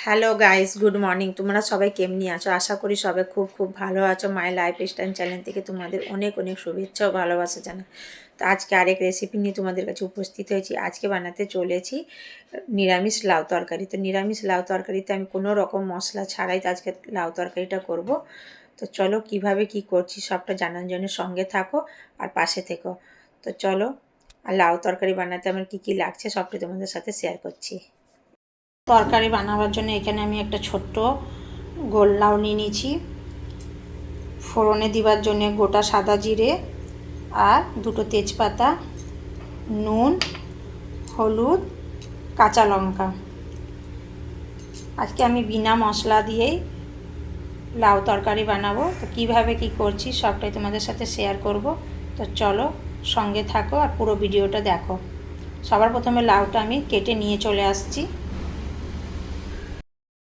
Hello guys, good morning. তোমরা সবাই কেমনি আছো? আশা করি সবাই খুব খুব ভালো আছো। মাই লাইফ স্টাইল চ্যানেল থেকে তোমাদের অনেক অনেক শুভেচ্ছা ও ভালোবাসা জানাই। তো আজকে আরেক রেসিপি নিয়ে তোমাদের কাছে উপস্থিত হয়েছি। আজকে বানাতে চলেছি নিরামিষ লাউ তরকারি। তো নিরামিষ লাউ তরকারিতে আমি কোনো রকম মশলা ছাড়াই তো আজকে লাউ তরকারিটা করব। তো চলো কিভাবে কি করছি সবটা জানার জন্য সঙ্গে থাকো আর পাশে থেকো। তো চলো, আর লাউ তরকারি বানাতে আমার কী কী লাগছে সবটা তোমাদের সাথে শেয়ার করছি। তরকারি বানাবার জন্য এখানে আমি একটা ছোট্ট গোল লাউ নিয়ে নিয়েছি। ফোড়নে দিবার জন্য গোটা সাদা জিরে আর দুটো তেজপাতা, নুন, হলুদ, কাঁচা লঙ্কা। আজকে আমি বিনা মশলা দিয়েই লাউ তরকারি বানাবো। তো কীভাবে কি করছি সবটাই তোমাদের সাথে শেয়ার করব। তো চলো সঙ্গে থাকো আর পুরো ভিডিওটা দেখো। সবার প্রথমে লাউটা আমি কেটে নিয়ে চলে আসছি।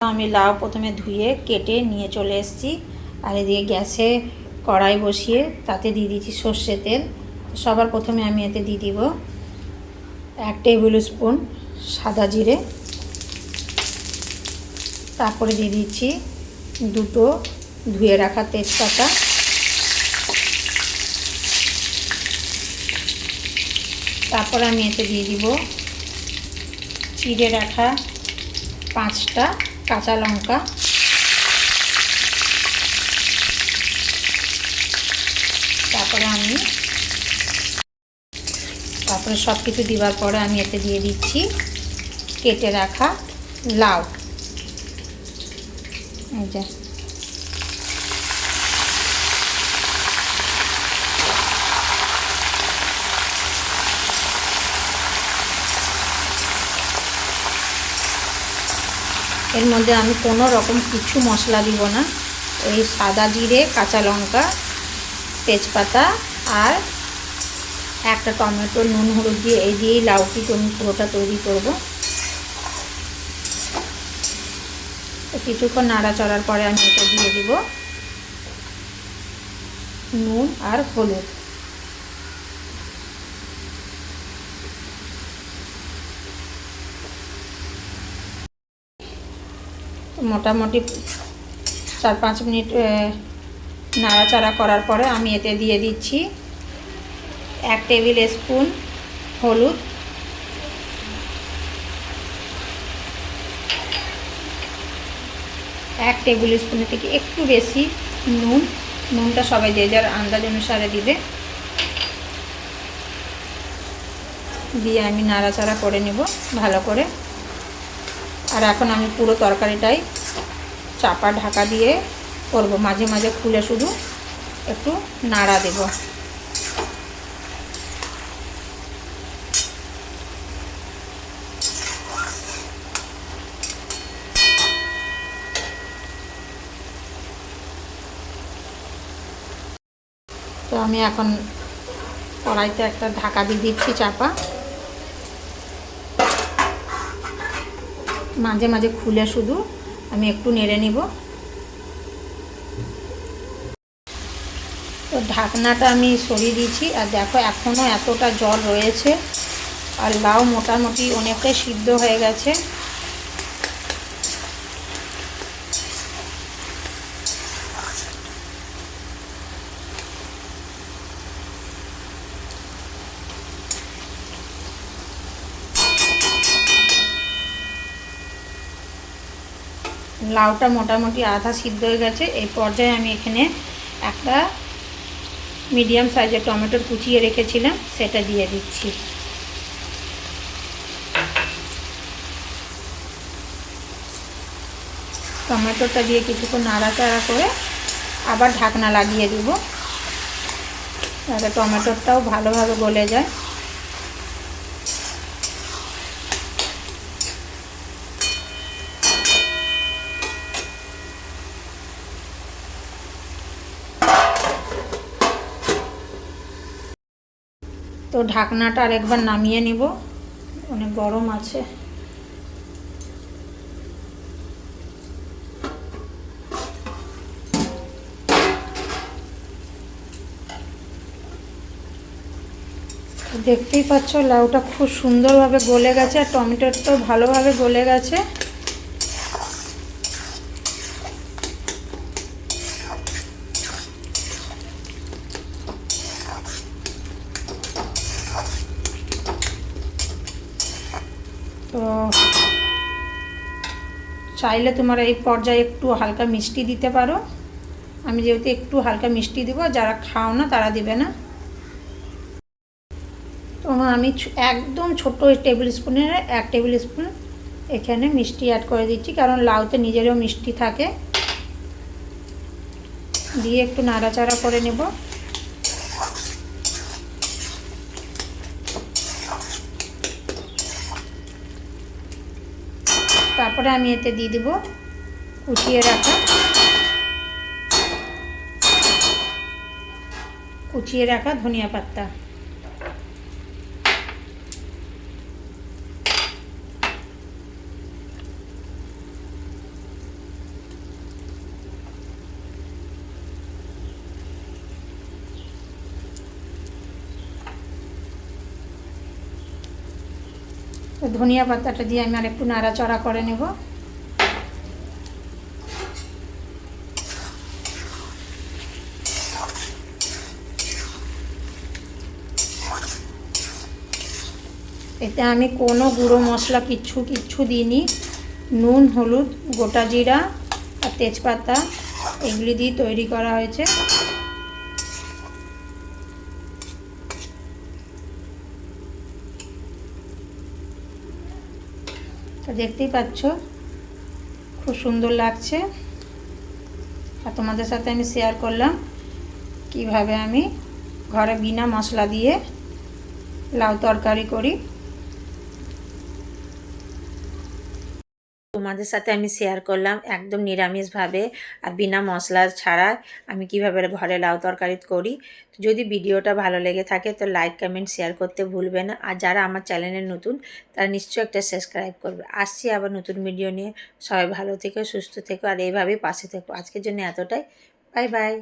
আমি লাউ প্রথমে ধুয়ে কেটে নিয়ে চলে এসেছি। আর এদিকে গ্যাসে কড়াই বসিয়ে তাতে দিয়ে দিচ্ছি সর্ষে তেল। সবার প্রথমে আমি এতে দিয়ে দিব 1 টেবিল স্পুন সাদা জিরে। তারপরে দিয়ে দিচ্ছি দুটো ধুয়ে রাখা তেজপাতা। তারপরে আমি এতে দিয়ে দিব চিড়ে রাখা 5টা কাঁচা লঙ্কা। তারপরে সব কিছু দেওয়ার পরে আমি এতে দিয়ে দিচ্ছি কেটে রাখা লাউ। এই যে এর মধ্যে আমি কোনো রকম কিছু মশলা দিব না। এই সাদা জিরে, কাঁচা লঙ্কা, তেজপাতা আর একটা টমেটো, নুন হলুদ দিয়ে এই দিয়েই লাউটি আমি পুরোটা তৈরি করব। তো কিছুক্ষণ নাড়াচাড়ার পরে আমি এটা দিয়ে দিব নুন আর হলুদ। মোটামুটি 4-5 মিনিট নাড়াচাড়া করার পরে আমি এতে দিয়ে দিচ্ছি 1 টেবিল স্পুন হলুদ, 1 টেবিল স্পুনের থেকে একটু বেশি নুন। নুনটা সবাই যে যার আন্দাজ অনুসারে দিবে। দিয়ে আমি নাড়াচাড়া করে নেব ভালো করে। আর এখন আমি পুরো তরকারিটাই চাপা ঢাকা দিয়ে করব। মাঝে মাঝে খুলে শুধু একটু নাড়া দেব। তো আমি এখন কড়াইতে একটা ঢাকা দিয়ে দিচ্ছি চাপা। মাঝে মাঝে খুলে শুধু আমি একটু নেড়ে নিব। তো ঢাকনাটা আমি সরিয়ে দিয়েছি। আর দেখো এখনও এতটা জল রয়েছে। আর লাউ মোটামুটি অনেকটাই সিদ্ধ হয়ে গেছে। লাউটা মোটামুটি আধা সিদ্ধ হয়ে গেছে। এই পর্যায়ে আমি এখানে একটা মিডিয়াম সাইজের টমেটোর কুচিয়ে রেখেছিলাম, সেটা দিয়ে দিচ্ছি। টমেটোটা দিয়ে কিছুক্ষণ নাড়াচাড়া করে আবার ঢাকনা লাগিয়ে দিব, যাতে টমেটোটাও ভালোভাবে গলে যায়। তো ঢাকনাটা আরেকবার নামিয়ে নিব, অনেক গরম আছে। দেখতেই পাচ্ছ লাউটা খুব সুন্দরভাবে গলে গেছে আর টমেটোটাও ভালোভাবে গলে গেছে। চাইলে তোমরা এই পর্যায়ে একটু হালকা মিষ্টি দিতে পারো। আমি যেহেতু একটু হালকা মিষ্টি দিব, যারা খাও না তারা দিবে না। তো আমি একদম ছোট টেবিল স্পুনের 1 টেবিল স্পুন এখানে মিষ্টি অ্যাড করে দিচ্ছি, কারণ লাউতে নিজেরও মিষ্টি থাকে। দিয়ে একটু নাড়াচাড়া করে নেব। তারপরে আমি এতে দিয়ে দেব কুচিয়ে রাখা ধনিয়া পাতা। তো ধনিয়া পাতাটা দিয়ে আমি আর একটু নাড়াচাড়া করে নেব। এতে আমি কোনো গুঁড়ো মশলা কিচ্ছু দিইনি। নুন, হলুদ, গোটা জিরা আর তেজপাতা এগুলি দিয়ে তৈরি করা হয়েছে। তো দেখতেই পাচ্ছ খুব সুন্দর লাগছে। আর তোমাদের সাথে আমি শেয়ার করলাম কিভাবে আমি ঘরে বিনা মশলা দিয়ে লাউ তরকারি করি। তোমাদের সাথে আমি শেয়ার করলাম একদম নিরামিষভাবে আর বিনা মশলা ছাড়া আমি কিভাবে ঘরে লাউ তরকারি করি। যদি ভিডিওটা ভালো লেগে থাকে তো লাইক, কমেন্ট, শেয়ার করতে ভুলবে না। আর যারা আমার চ্যানেলে নতুন তারা নিশ্চয়ই একটা সাবস্ক্রাইব করবে। আসছি আবার নতুন ভিডিও নিয়ে। সবাই ভালো থেকো, সুস্থ থেকো আর এইভাবেই পাশে থেকো। আজকের জন্য এতটাই। Bye bye.